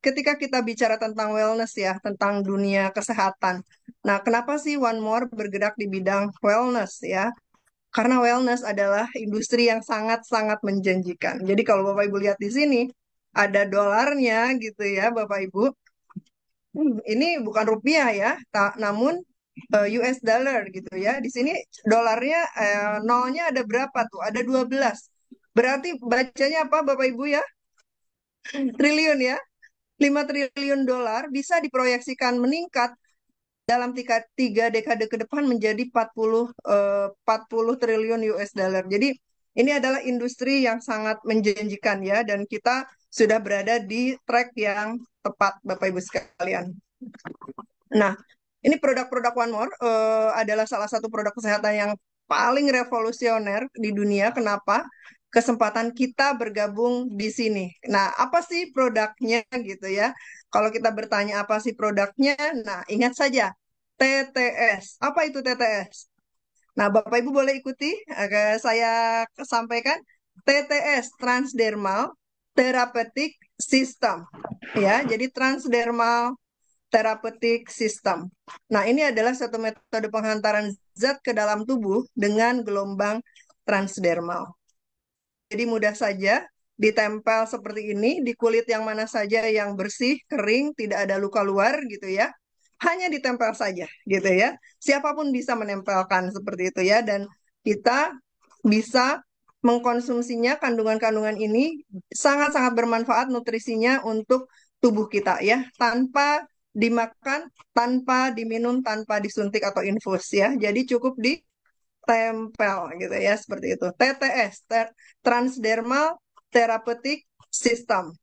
ketika kita bicara tentang wellness ya, tentang dunia kesehatan. Nah, kenapa sih One More bergerak di bidang wellness ya? Karena wellness adalah industri yang sangat-sangat menjanjikan. Jadi kalau Bapak Ibu lihat di sini, ada dolarnya gitu ya, Bapak Ibu. Ini bukan rupiah ya, namun US dollar gitu ya. Di sini dolarnya nolnya ada berapa tuh? Ada 12. Berarti bacanya apa Bapak Ibu ya? Triliun ya. 5 triliun dolar bisa diproyeksikan meningkat dalam tiga dekade ke depan menjadi 40 triliun US dollar. Jadi ini adalah industri yang sangat menjanjikan ya, dan kita sudah berada di track yang tepat Bapak Ibu sekalian. Nah, ini produk-produk One More adalah salah satu produk kesehatan yang paling revolusioner di dunia. Kenapa? Kesempatan kita bergabung di sini. Nah, apa sih produknya gitu ya? Kalau kita bertanya apa sih produknya, nah ingat saja TTS. Apa itu TTS? Nah, Bapak Ibu boleh ikuti saya sampaikan TTS Transdermal Therapeutic System. Ya, jadi transdermal therapeutic system. Nah, ini adalah satu metode penghantaran zat ke dalam tubuh dengan gelombang transdermal. Jadi mudah saja ditempel seperti ini di kulit yang mana saja yang bersih, kering, tidak ada luka luar gitu ya. Hanya ditempel saja gitu ya. Siapapun bisa menempelkan seperti itu ya, dan kita bisa mengkonsumsinya. Kandungan-kandungan ini sangat-sangat bermanfaat nutrisinya untuk tubuh kita ya, tanpa dimakan, tanpa diminum, tanpa disuntik atau infus ya. Jadi cukup ditempel gitu ya, seperti itu. TTS, Transdermal Therapeutic System.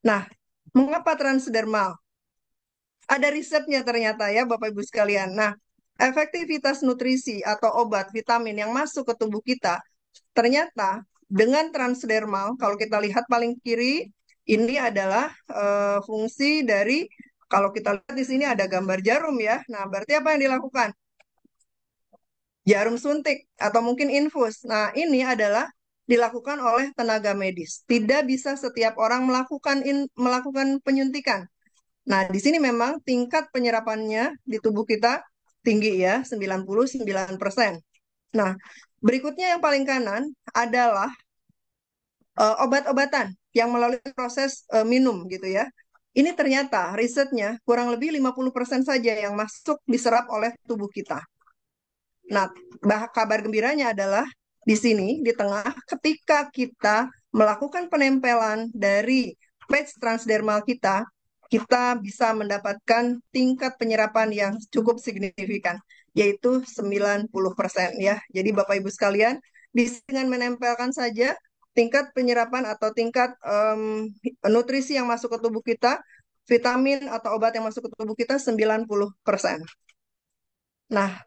Nah, mengapa transdermal? Ada risetnya ternyata ya Bapak Ibu sekalian. Nah, efektivitas nutrisi atau obat vitamin yang masuk ke tubuh kita ternyata dengan transdermal, kalau kita lihat paling kiri, ini adalah fungsi dari, kalau kita lihat di sini ada gambar jarum ya. Nah, berarti apa yang dilakukan? Jarum suntik atau mungkin infus. Nah, ini adalah dilakukan oleh tenaga medis. Tidak bisa setiap orang melakukan penyuntikan. Nah, di sini memang tingkat penyerapannya di tubuh kita tinggi ya, 99%. Nah, berikutnya yang paling kanan adalah obat-obatan yang melalui proses minum gitu ya. Ini ternyata risetnya kurang lebih 50% saja yang masuk diserap oleh tubuh kita. Nah, kabar gembiranya adalah di sini, di tengah, ketika kita melakukan penempelan dari patch transdermal kita bisa mendapatkan tingkat penyerapan yang cukup signifikan, yaitu 90% ya. Jadi Bapak Ibu sekalian, dengan menempelkan saja, tingkat penyerapan atau tingkat nutrisi yang masuk ke tubuh kita, vitamin atau obat yang masuk ke tubuh kita 90%. Nah,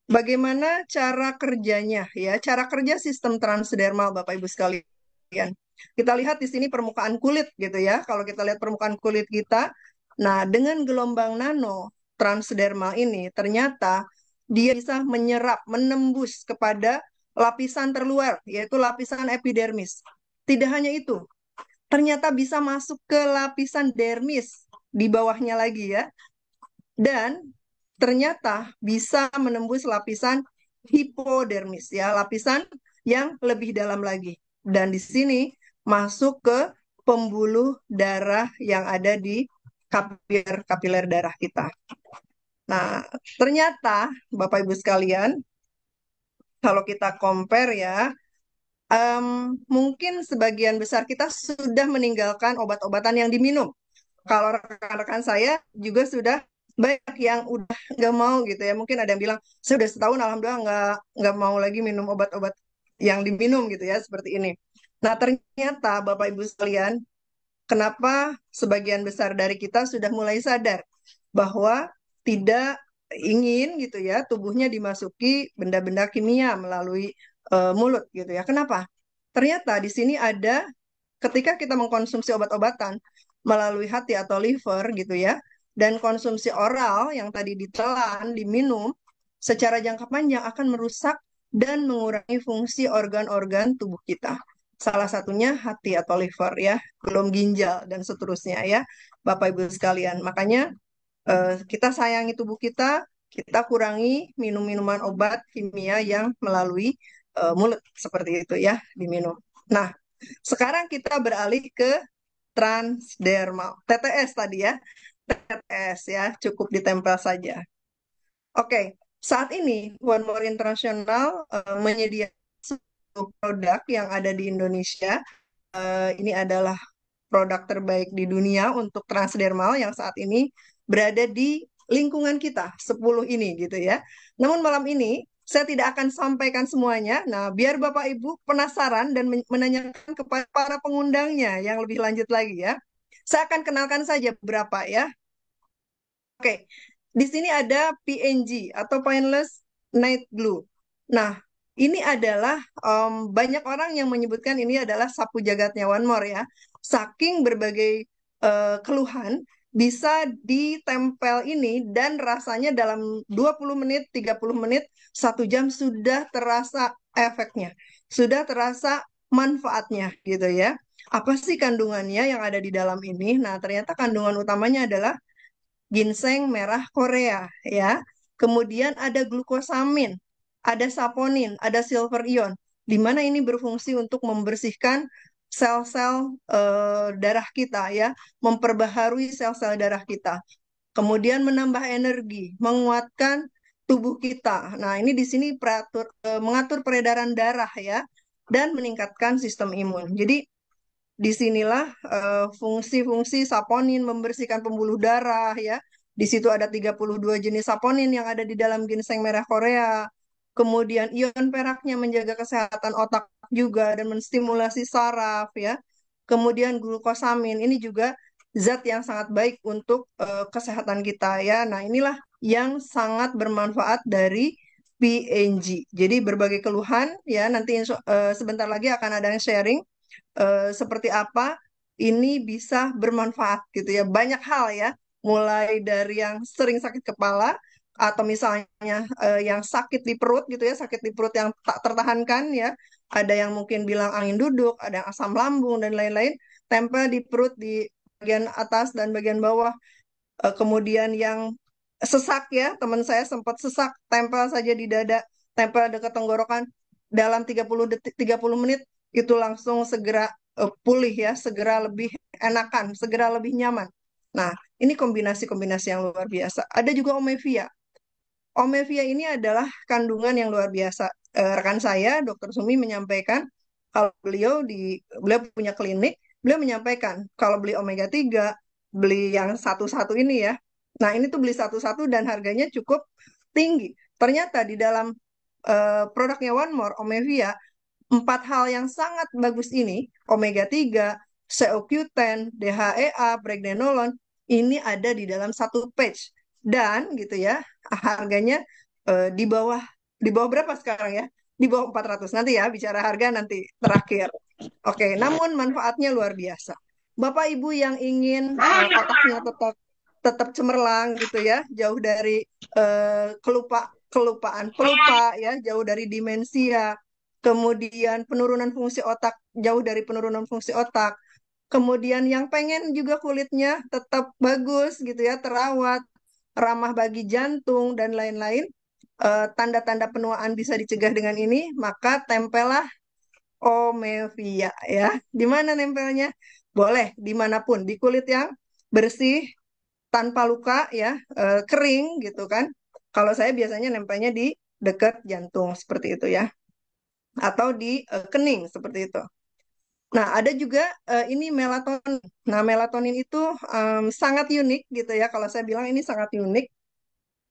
bagaimana cara kerjanya ya? Cara kerja sistem transdermal Bapak Ibu sekalian. Kita lihat di sini permukaan kulit gitu ya. Kalau kita lihat permukaan kulit kita, nah dengan gelombang nano transdermal ini ternyata dia bisa menyerap, menembus kepada lapisan terluar, yaitu lapisan epidermis. Tidak hanya itu, ternyata bisa masuk ke lapisan dermis di bawahnya lagi ya. Dan ternyata bisa menembus lapisan hipodermis ya, lapisan yang lebih dalam lagi. Dan di sini masuk ke pembuluh darah yang ada di kapiler darah kita. Nah, ternyata Bapak Ibu sekalian, kalau kita compare ya, mungkin sebagian besar kita sudah meninggalkan obat-obatan yang diminum. Kalau rekan-rekan saya juga sudah banyak yang udah nggak mau gitu ya. Mungkin ada yang bilang, saya udah setahun alhamdulillah nggak mau lagi minum obat-obat yang diminum gitu ya, seperti ini. Nah, ternyata Bapak Ibu sekalian, kenapa sebagian besar dari kita sudah mulai sadar bahwa tidak ingin gitu ya tubuhnya dimasuki benda-benda kimia melalui mulut gitu ya. Kenapa? Ternyata di sini ada, ketika kita mengkonsumsi obat-obatan melalui hati atau liver gitu ya, dan konsumsi oral yang tadi ditelan, diminum, secara jangka panjang akan merusak dan mengurangi fungsi organ-organ tubuh kita. Salah satunya hati atau liver ya, belum ginjal dan seterusnya ya, Bapak Ibu sekalian. Makanya kita sayangi tubuh kita, kita kurangi minum minuman obat kimia yang melalui mulut seperti itu ya, diminum. Nah, sekarang kita beralih ke transdermal, TTS tadi ya, TTS ya, cukup ditempel saja. Oke, saat ini One More International menyediakan sebuah produk yang ada di Indonesia. Ini adalah produk terbaik di dunia untuk transdermal yang saat ini berada di lingkungan kita, 10 ini gitu ya. Namun malam ini saya tidak akan sampaikan semuanya. Nah, biar Bapak Ibu penasaran dan menanyakan kepada para pengundangnya yang lebih lanjut lagi ya. Saya akan kenalkan saja beberapa ya. Oke, di sini ada PNG atau Painless Night Glue. Nah, ini adalah banyak orang yang menyebutkan ini adalah sapu jagatnya One More ya. Saking berbagai keluhan bisa ditempel ini dan rasanya dalam 20 menit, 30 menit, 1 jam sudah terasa efeknya. Sudah terasa manfaatnya gitu ya. Apa sih kandungannya yang ada di dalam ini? Nah, ternyata kandungan utamanya adalah ginseng merah Korea ya. Kemudian ada glukosamin, ada saponin, ada silver ion, di mana ini berfungsi untuk membersihkan sel-sel darah kita ya, memperbaharui sel-sel darah kita. Kemudian menambah energi, menguatkan tubuh kita. Nah, ini di sini mengatur peredaran darah ya dan meningkatkan sistem imun. Jadi disinilah fungsi-fungsi saponin membersihkan pembuluh darah ya. Di situ ada 32 jenis saponin yang ada di dalam ginseng merah Korea. Kemudian ion peraknya menjaga kesehatan otak juga dan menstimulasi saraf ya. Kemudian glukosamin ini juga zat yang sangat baik untuk kesehatan kita ya. Nah, inilah yang sangat bermanfaat dari PNG. Jadi berbagai keluhan ya nanti sebentar lagi akan ada yang sharing seperti apa ini bisa bermanfaat gitu ya. Banyak hal ya, mulai dari yang sering sakit kepala atau misalnya yang sakit di perut gitu ya, sakit di perut yang tak tertahankan ya. Ada yang mungkin bilang angin duduk, ada yang asam lambung dan lain-lain, tempel di perut di bagian atas dan bagian bawah. Kemudian yang sesak ya, teman saya sempat sesak, tempel saja di dada, tempel dekat tenggorokan dalam 30 detik, 30 menit itu langsung segera pulih ya, segera lebih enakan, segera lebih nyaman. Nah, ini kombinasi-kombinasi yang luar biasa. Ada juga Omevia. Omevia ini adalah kandungan yang luar biasa. Rekan saya, Dr. Sumi menyampaikan kalau beliau punya klinik, beliau menyampaikan kalau beli omega 3, beli yang satu-satu ini ya. Nah, ini tuh beli satu-satu dan harganya cukup tinggi. Ternyata di dalam produknya One More, Omevia, 4 hal yang sangat bagus ini, omega 3, CoQ10, DHEA, pregnenolon, ini ada di dalam satu patch. Dan gitu ya, harganya di bawah berapa sekarang ya? Di bawah 400. Nanti ya, bicara harga nanti terakhir. Oke, namun manfaatnya luar biasa. Bapak Ibu yang ingin otaknya tetap tetap cemerlang gitu ya, jauh dari kelupaan pelupa ya, jauh dari demensia, kemudian penurunan fungsi otak, jauh dari penurunan fungsi otak. Kemudian yang pengen juga kulitnya tetap bagus gitu ya, terawat, ramah bagi jantung dan lain-lain, tanda-tanda penuaan bisa dicegah dengan ini, maka tempelah Omevia ya. Di mana nempelnya? Boleh dimanapun, di kulit yang bersih, tanpa luka ya, kering gitu kan. Kalau saya biasanya nempelnya di dekat jantung seperti itu ya, atau di kening seperti itu. Nah, ada juga ini melatonin. Nah, melatonin itu sangat unik gitu ya. Kalau saya bilang ini sangat unik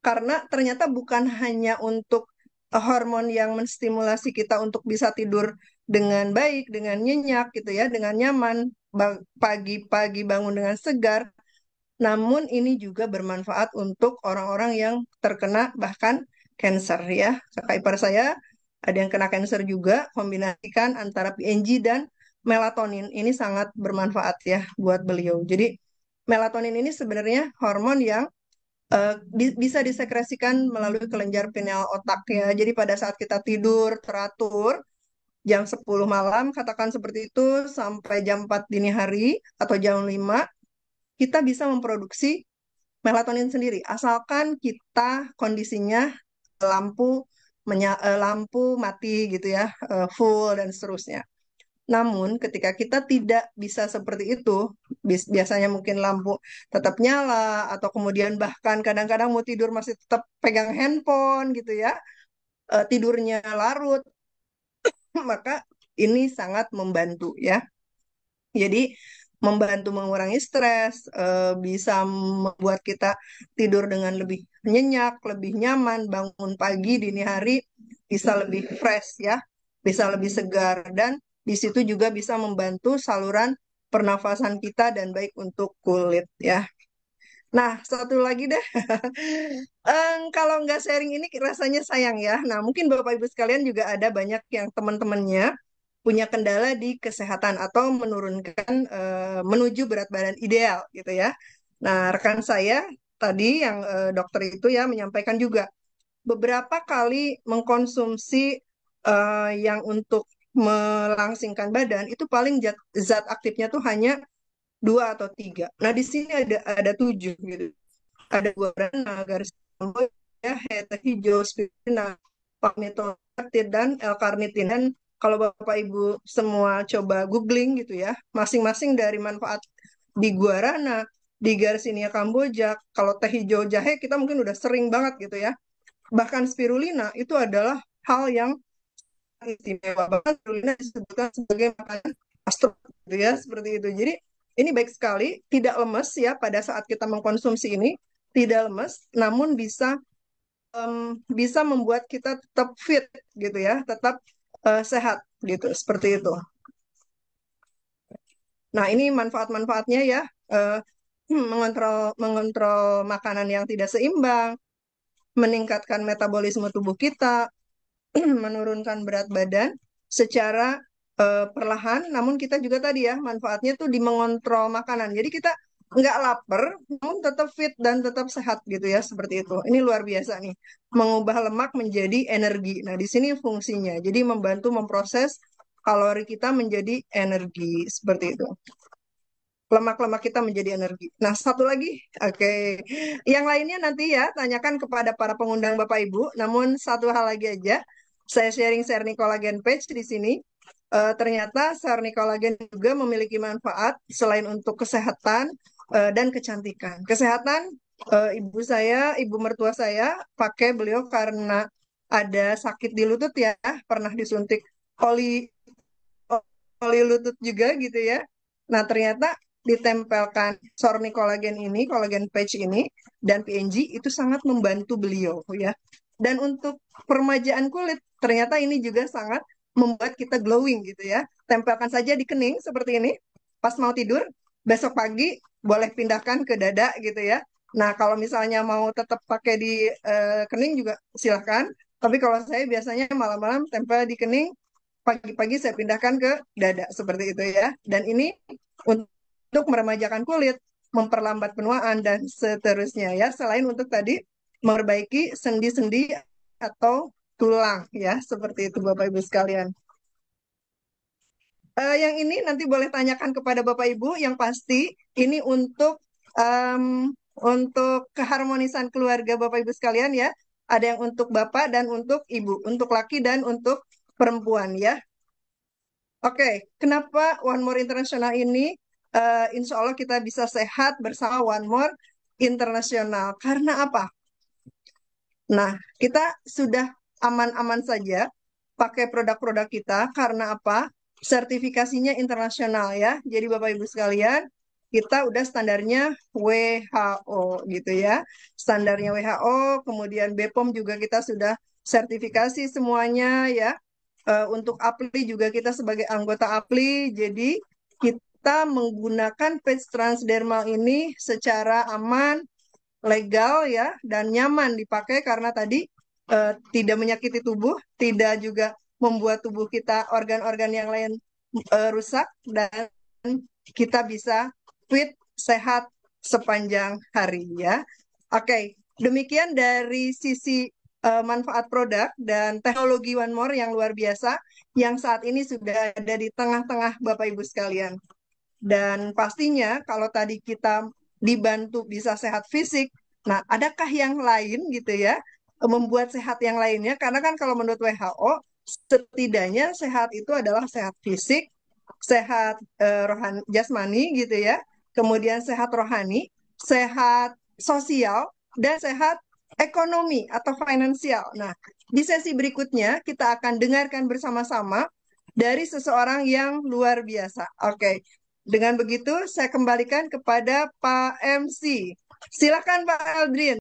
karena ternyata bukan hanya untuk hormon yang menstimulasi kita untuk bisa tidur dengan baik, dengan nyenyak gitu ya, dengan nyaman, pagi-pagi bangun dengan segar, namun ini juga bermanfaat untuk orang-orang yang terkena bahkan cancer ya. Kakak ipar saya ada yang kena cancer juga, kombinasikan antara PNG dan melatonin. Ini sangat bermanfaat ya buat beliau. Jadi melatonin ini sebenarnya hormon yang bisa disekresikan melalui kelenjar pineal otak ya. Jadi pada saat kita tidur teratur, jam 10 malam, katakan seperti itu, sampai jam 4 dini hari atau jam 5, kita bisa memproduksi melatonin sendiri. Asalkan kita kondisinya lampu lampu mati gitu ya, full dan seterusnya. Namun ketika kita tidak bisa seperti itu, biasanya mungkin lampu tetap nyala atau kemudian bahkan kadang-kadang mau tidur masih tetap pegang handphone gitu ya, tidurnya larut, maka ini sangat membantu ya. Jadi membantu mengurangi stres, bisa membuat kita tidur dengan lebih nyenyak, lebih nyaman, bangun pagi dini hari bisa lebih fresh ya, bisa lebih segar dan di situ juga bisa membantu saluran pernafasan kita dan baik untuk kulit ya. Nah, satu lagi deh, kalau nggak sharing ini rasanya sayang ya. Nah, mungkin Bapak Ibu sekalian juga ada banyak yang teman-temannya punya kendala di kesehatan atau menurunkan menuju berat badan ideal gitu ya. Nah, rekan saya tadi yang dokter itu ya menyampaikan juga beberapa kali mengkonsumsi yang untuk melangsingkan badan itu paling zat aktifnya tuh hanya 2 atau 3. Nah, di sini ada 7 gitu. Ada guarana, garis ya, heta hijau, spirulina, palmitoylactin, dan L-carnitin. Dan kalau Bapak Ibu semua coba googling gitu ya, masing-masing dari manfaat di guarana, di Garcinia kamboja, kalau teh hijau jahe kita mungkin udah sering banget gitu ya. Bahkan spirulina itu adalah hal yang istimewa. Bahkan spirulina disebutkan sebagai makanan astro gitu ya, seperti itu. Jadi ini baik sekali, tidak lemes ya pada saat kita mengkonsumsi ini, tidak lemes, namun bisa membuat kita tetap fit gitu ya, tetap sehat gitu, seperti itu. Nah, ini manfaat-manfaatnya ya, eh, mengontrol mengontrol makanan yang tidak seimbang, meningkatkan metabolisme tubuh kita, menurunkan berat badan secara perlahan, namun kita juga tadi ya manfaatnya tuh di mengontrol makanan. Jadi kita nggak lapar, namun tetap fit dan tetap sehat gitu ya, seperti itu. Ini luar biasa nih, mengubah lemak menjadi energi. Nah, di sini fungsinya. Jadi membantu memproses kalori kita menjadi energi, seperti itu. Lemak-lemak kita menjadi energi. Nah, satu lagi, oke. Yang lainnya nanti ya, tanyakan kepada para pengundang Bapak Ibu. Namun satu hal lagi aja, saya sharing Serni Collagen Page di sini. Ternyata Serni Collagen juga memiliki manfaat selain untuk kesehatan dan kecantikan. Kesehatan, ibu mertua saya pakai beliau karena ada sakit di lutut ya, pernah disuntik oli oli lutut juga gitu ya. Nah, ternyata ditempelkan Sorni Collagen ini, Collagen Patch ini, dan PNG itu sangat membantu beliau ya. Dan untuk peremajaan kulit, ternyata ini juga sangat membuat kita glowing gitu ya. Tempelkan saja di kening seperti ini, pas mau tidur, besok pagi boleh pindahkan ke dada gitu ya. Nah, kalau misalnya mau tetap pakai di kening juga silahkan. Tapi kalau saya biasanya malam-malam tempel di kening, pagi-pagi saya pindahkan ke dada seperti itu ya. Dan ini untuk meremajakan kulit, memperlambat penuaan dan seterusnya ya. Selain untuk tadi memperbaiki sendi-sendi atau tulang ya, seperti itu Bapak Ibu sekalian. Yang ini nanti boleh tanyakan kepada Bapak Ibu. Yang pasti ini untuk keharmonisan keluarga Bapak Ibu sekalian ya. Ada yang untuk Bapak dan untuk Ibu, untuk laki dan untuk perempuan ya. Oke, kenapa One More International ini? Insya Allah kita bisa sehat bersama One More International. Karena apa? Nah, kita sudah aman-aman saja pakai produk-produk kita. Karena apa? Sertifikasinya internasional ya. Jadi Bapak Ibu sekalian, kita udah standarnya WHO gitu ya. Standarnya WHO, kemudian BPOM juga kita sudah sertifikasi semuanya ya. Untuk APLI juga kita sebagai anggota APLI, jadi kita menggunakan patch transdermal ini secara aman, legal ya, dan nyaman dipakai karena tadi tidak menyakiti tubuh, tidak juga membuat tubuh kita organ-organ yang lain rusak, dan kita bisa fit, sehat sepanjang hari ya. Oke, demikian dari sisi manfaat produk dan teknologi One More yang luar biasa yang saat ini sudah ada di tengah-tengah Bapak Ibu sekalian. Dan pastinya kalau tadi kita dibantu bisa sehat fisik, nah adakah yang lain gitu ya, membuat sehat yang lainnya? Karena kan kalau menurut WHO, setidaknya sehat itu adalah sehat fisik, sehat rohani, jasmani gitu ya, kemudian sehat rohani, sehat sosial, dan sehat ekonomi atau finansial. Nah, di sesi berikutnya kita akan dengarkan bersama-sama dari seseorang yang luar biasa. Oke, dengan begitu saya kembalikan kepada Pak MC. Silakan Pak Aldrin.